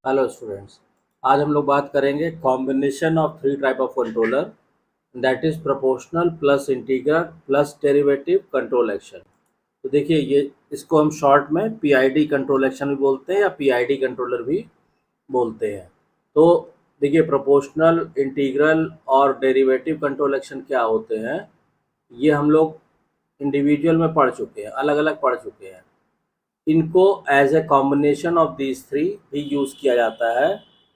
Hello students. आज हम लोग बात करेंगे combination of three type of controller, that is proportional plus integral plus derivative control action. तो देखिए, ये इसको हम शॉर्ट में पीआईडी कंट्रोल एक्शन भी बोलते हैं या पीआईडी कंट्रोलर भी बोलते हैं। तो देखिए, प्रोपोर्शनल, इंटीग्रल और डेरिवेटिव कंट्रोल एक्शन क्या होते हैं, ये हम लोग इंडिविजुअल में पढ़ चुके हैं, अलग अलग पढ़ चुके हैं। इनको as a combination of these three भी यूज किया जाता है,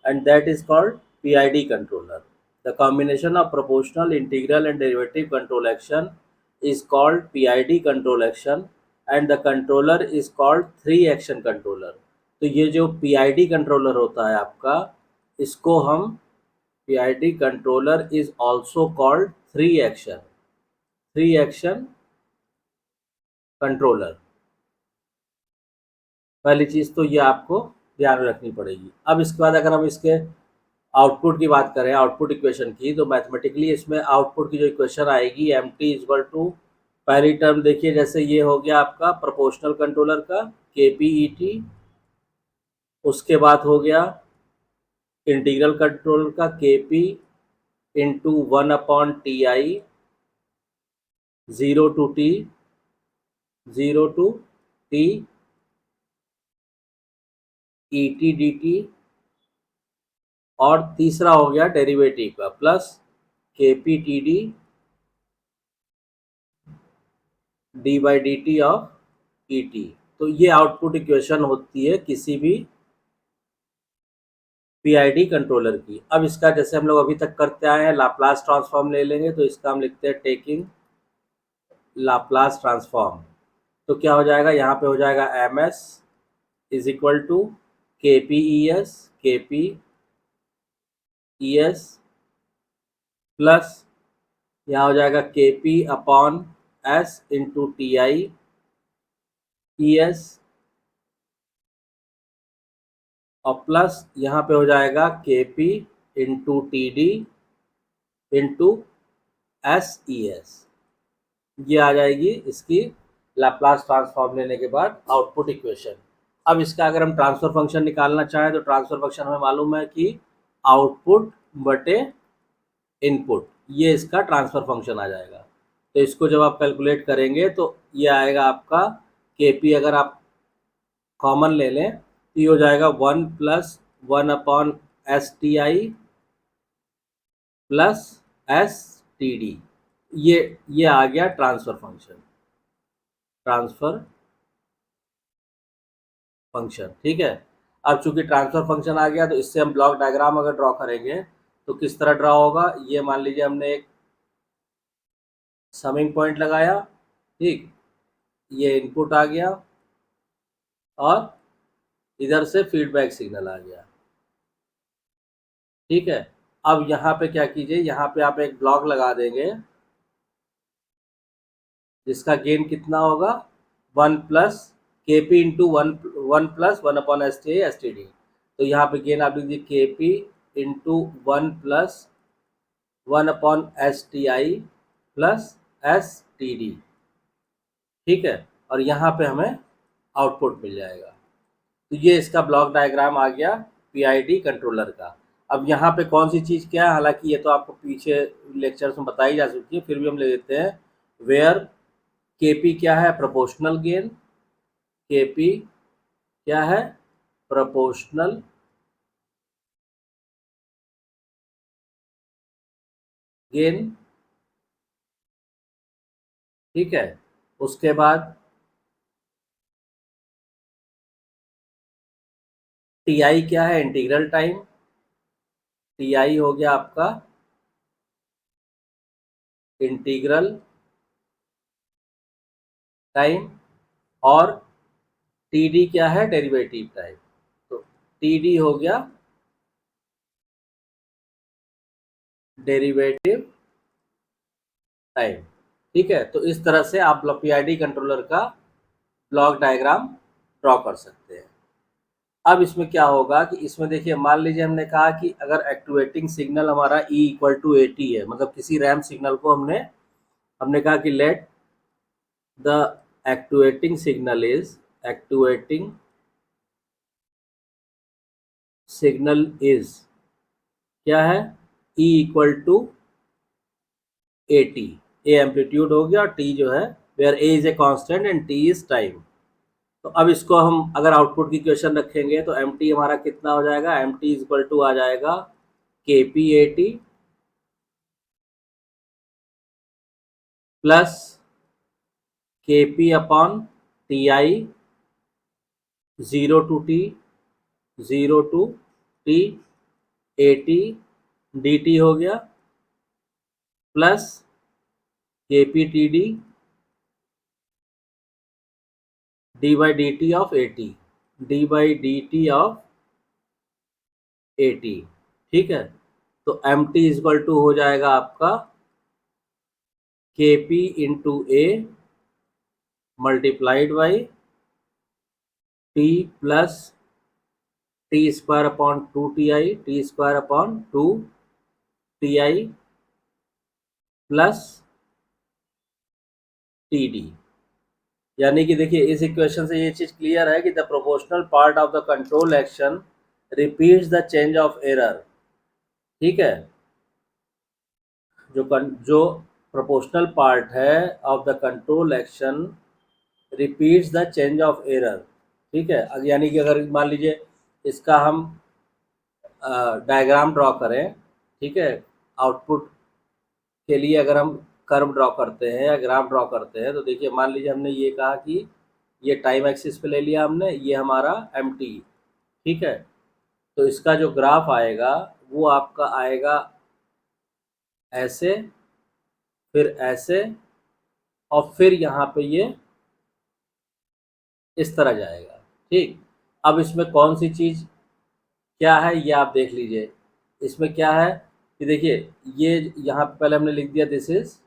and that is called PID controller. The combination of proportional, integral and derivative control action is called PID control action and the controller is called three action controller. तो ये जो PID controller होता है आपका, इसको हम PID controller is also called three action controller. पहली चीज़ तो ये आपको ध्यान में रखनी पड़ेगी। अब इसके बाद अगर हम इसके आउटपुट की बात करें, आउटपुट इक्वेशन की, तो मैथमेटिकली इसमें आउटपुट की जो इक्वेशन आएगी, एम टी इजल टू, पहली टर्म देखिए, जैसे ये हो गया आपका प्रोपोर्शनल कंट्रोलर का के पी ई टी, उसके बाद हो गया इंटीग्रल कंट्रोलर का K P into one upon T I, zero to T, zero to T E T D T, और तीसरा हो गया डेरिवेटिव का प्लस के P T D D by D T of E T. तो ये output equation होती है किसी भी पीआईडी कंट्रोलर की। अब इसका जैसे हम लोग अभी तक करते आए हैं, लाप्लास ट्रांसफॉर्म ले लेंगे, तो इसका हम लिखते हैं टेकिंग लाप्लास ट्रांसफॉर्म। तो क्या हो जाएगा, यहाँ पे हो जाएगा M S is equal to K P E S plus यहाँ हो जाएगा के P upon S into T I E S, और प्लस यहाँ पे हो जाएगा के P into T D into S E S. ये आ जाएगी इसकी लाप्लास ट्रांसफॉर्म लेने के बाद आउटपुट इक्वेशन। अब इसका अगर हम ट्रांसफर फंक्शन निकालना चाहें, तो ट्रांसफर फंक्शन हमें मालूम है कि आउटपुट बटे इनपुट, ये इसका ट्रांसफर फंक्शन आ जाएगा। तो इसको जब आप कैलकुलेट करेंगे तो ये आएगा आपका के पी, अगर आप कॉमन ले लें तो ये हो जाएगा one plus one upon S T I plus S T D. ये आ गया ट्रांसफर फंक्शन, ट्रांसफर फंक्शन, ठीक है। अब चूंकि ट्रांसफर फंक्शन आ गया, तो इससे हम ब्लॉक डायग्राम अगर ड्रॉ करेंगे तो किस तरह ड्रॉ होगा, ये मान लीजिए हमने एक समिंग पॉइंट लगाया, ठीक, ये इनपुट आ गया और इधर से फीडबैक सिग्नल आ गया, ठीक है। अब यहाँ पे क्या कीजिए, यहाँ पे आप एक ब्लॉक लगा देंगे जिसका गेन कितना होगा, वन प्लस के P into one, one plus one upon S T D. तो यहाँ पे गेन आप लीजिए के P into one plus one upon S T I plus S T D, ठीक है। और यहाँ पे हमें आउटपुट मिल जाएगा। तो ये इसका ब्लॉक डायग्राम आ गया पीआईडी कंट्रोलर का। अब यहाँ पे कौन सी चीज़ क्या है, हालांकि ये तो आपको पीछे लेक्चर्स में बताई जा चुकी है, फिर भी हम ले लेते हैं। वेयर केपी क्या है, प्रोपोर्शनल गेन, केपी क्या है, प्रोपोर्शनल गेन, ठीक है। उसके बाद टी आई क्या है, इंटीग्रल टाइम, टी आई हो गया आपका इंटीग्रल टाइम, और टी डी क्या है, डेरिवेटिव टाइम। तो टी डी हो गया डेरिवेटिव टाइम, ठीक है। तो इस तरह से आप पीआईडी कंट्रोलर का ब्लॉक डायग्राम ड्रॉ कर सकते हैं। अब इसमें क्या होगा कि इसमें देखिए, मान लीजिए हमने कहा कि अगर एक्टिवेटिंग सिग्नल हमारा E equal to A T है, मतलब किसी रैम सिग्नल को हमने कहा कि let the activating signal is activating signal is क्या है, E equal to A T, A amplitude हो गया और टी जो है, where A is a constant and T is time. तो अब इसको हम अगर आउटपुट की क्वेश्चन रखेंगे तो एम टी हमारा कितना हो जाएगा, m t is equal to आ जाएगा के पी ए टी प्लस के P upon T I, zero to T, zero to t, a t D t हो गया, प्लस के P T D D by D T of a t, d by D T of a t. ठीक है, तो M T equal to हो जाएगा आपका के P into A multiplied by T plus T square upon two T I, T square upon two T I plus T D. यानी कि देखिए इस इक्वेशन से ये चीज क्लियर है कि the proportional part of the control action repeats the change of error. ठीक है, जो प्रोपोर्शनल पार्ट है of the control action repeats the change of error. ठीक है, यानी कि अगर मान लीजिए इसका हम डायग्राम ड्रॉ करें, ठीक है, आउटपुट के लिए अगर हम कर्व ड्रॉ करते हैं या ग्राफ ड्रॉ करते हैं तो देखिए मान लीजिए हमने ये कहा कि ये टाइम एक्सिस पे ले लिया हमने, ये हमारा एम टी। ठीक है, तो इसका जो ग्राफ आएगा वो आपका आएगा ऐसे, फिर ऐसे, और फिर यहाँ पे ये इस तरह जाएगा। ठीक, अब इसमें कौन सी चीज़ क्या है ये आप देख लीजिए। इसमें क्या है कि देखिए ये यहाँ पे पहले हमने लिख दिया दिस इज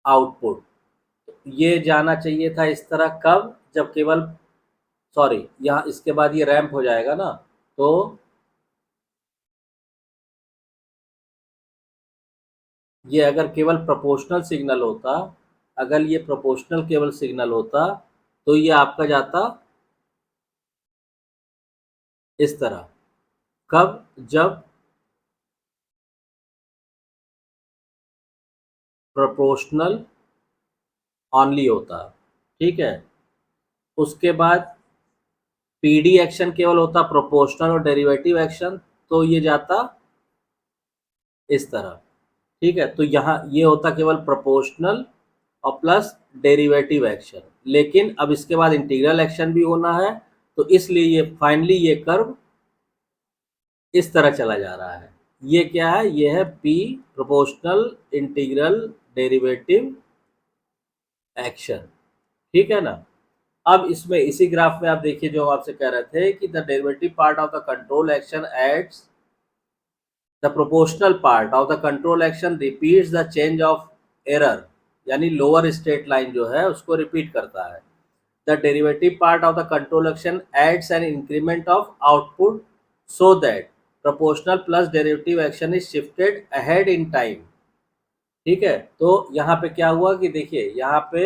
आउटपुट, ये जाना चाहिए था इस तरह, कब, जब केवल, सॉरी यहाँ इसके बाद ये रैंप हो जाएगा ना, तो ये अगर केवल प्रोपोर्शनल सिग्नल होता, अगर ये प्रोपोर्शनल केवल सिग्नल होता तो ये आपका जाता इस तरह, कब, जब प्रोपोर्शनल ऑनली होता। ठीक है, उसके बाद पीडी एक्शन केवल होता प्रोपोर्शनल और डेरिवेटिव एक्शन, तो ये जाता इस तरह। ठीक है, तो यहाँ ये होता केवल प्रोपोर्शनल और प्लस डेरिवेटिव एक्शन, लेकिन अब इसके बाद इंटीग्रल एक्शन भी होना है, तो इसलिए ये फाइनली ये कर्व इस तरह चला जा रहा है। ये क्या है, ये है P proportional integral derivative action. ठीक है ना। अब इसमें इसी ग्राफ में आप देखिए जो हम आपसे कह रहे थे कि the derivative part of the control action adds the proportional part of the control action repeats the change of error, यानी लोअर स्टेट लाइन जो है उसको रिपीट करता है। The derivative part of the control action adds an increment of output so that proportional plus derivative action is shifted ahead in time. ठीक है, तो यहाँ पे क्या हुआ कि देखिए यहाँ पे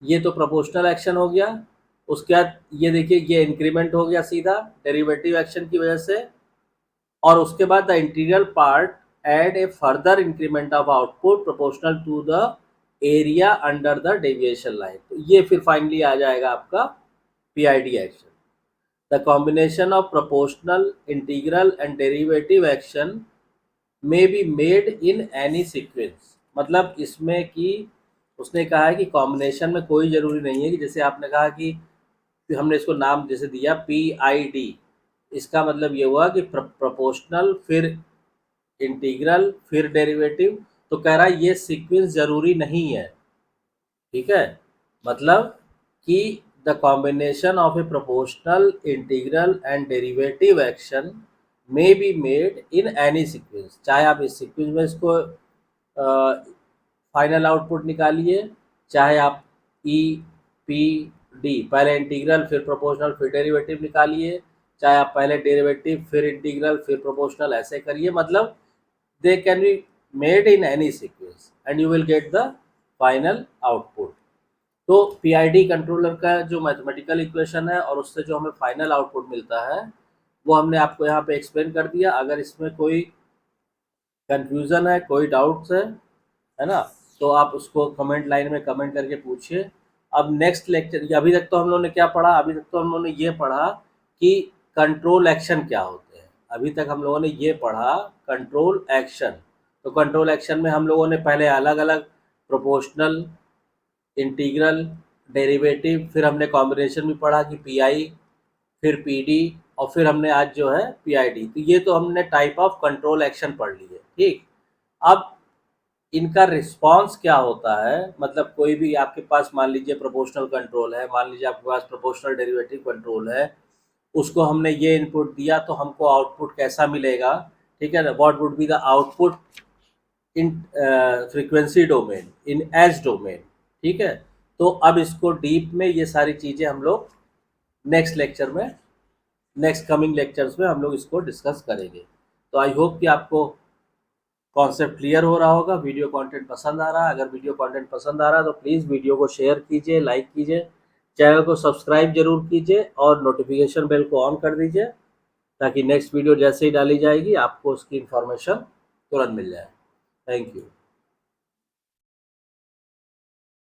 ये तो प्रोपोर्शनल एक्शन हो गया, उसके बाद ये देखिए ये इंक्रीमेंट हो गया सीधा डेरिवेटिव एक्शन की वजह से, और उसके बाद the integral part add a further increment of output proportional to the area under the deviation line. तो ये फिर फाइनली आ जाएगा आपका PID action. The combination of proportional integral and derivative action may be made in any sequence. मतलब इसमें कि उसने कहा है कि कॉम्बिनेशन में कोई ज़रूरी नहीं है कि जैसे आपने कहा कि हमने इसको नाम जैसे दिया पी आई डी, इसका मतलब ये हुआ कि प्रोपोर्शनल फिर इंटीग्रल फिर डेरिवेटिव, तो कह रहा है ये सीक्वेंस ज़रूरी नहीं है। ठीक है, मतलब कि the combination of A proportional integral and derivative action may be made in any sequence, चाहे आप इस सीक्वेंस में इसको फाइनल आउटपुट निकालिए, चाहे आप ई पी डी पहले इंटीग्रल फिर प्रोपोर्शनल फिर डेरिवेटिव निकालिए, चाहे आप पहले डेरिवेटिव फिर इंटीग्रल फिर प्रोपोर्शनल ऐसे करिए, मतलब they can be made in any sequence and you will get the final output. तो पीआईडी कंट्रोलर का जो मैथमेटिकल इक्वेशन है और उससे जो हमें फाइनल आउटपुट मिलता है वो हमने आपको यहाँ पे एक्सप्लेन कर दिया। अगर इसमें कोई कंफ्यूजन है, कोई डाउट्स है ना, तो आप उसको कमेंट लाइन में कमेंट करके पूछिए। अब नेक्स्ट लेक्चर, अभी तक तो हम लोगों ने क्या पढ़ा, अभी तक तो हम लोगों ने ये पढ़ा कि कंट्रोल एक्शन क्या होते हैं। अभी तक हम लोगों ने ये पढ़ा कंट्रोल एक्शन। तो कंट्रोल एक्शन में हम लोगों ने पहले अलग अलग प्रोपोर्शनल, इंटीग्रल, डेरिवेटिव, फिर हमने कॉम्बिनेशन भी पढ़ा कि पीआई, फिर पीडी, और फिर हमने आज जो है पीआईडी। तो ये तो हमने टाइप ऑफ कंट्रोल एक्शन पढ़ लिए। ठीक, अब इनका रिस्पांस क्या होता है, मतलब कोई भी आपके पास मान लीजिए प्रोपोर्शनल कंट्रोल है, मान लीजिए आपके पास प्रोपोर्शनल डेरिवेटिव कंट्रोल है, उसको हमने ये इनपुट दिया तो हमको आउटपुट कैसा मिलेगा। ठीक है ना, what would be the output in frequency domain, in S domain. ठीक है, तो अब इसको डीप में ये सारी चीज़ें हम लोग नेक्स्ट लेक्चर में, नेक्स्ट कमिंग लेक्चर्स में हम लोग इसको डिस्कस करेंगे। तो आई होप कि आपको कॉन्सेप्ट क्लियर हो रहा होगा, वीडियो कंटेंट पसंद आ रहा है। अगर वीडियो कंटेंट पसंद आ रहा है तो प्लीज़ वीडियो को शेयर कीजिए, लाइक कीजिए, चैनल को सब्सक्राइब जरूर कीजिए और नोटिफिकेशन बेल को ऑन कर दीजिए ताकि नेक्स्ट वीडियो जैसे ही डाली जाएगी आपको उसकी इन्फॉर्मेशन तुरंत मिल जाए। Thank you.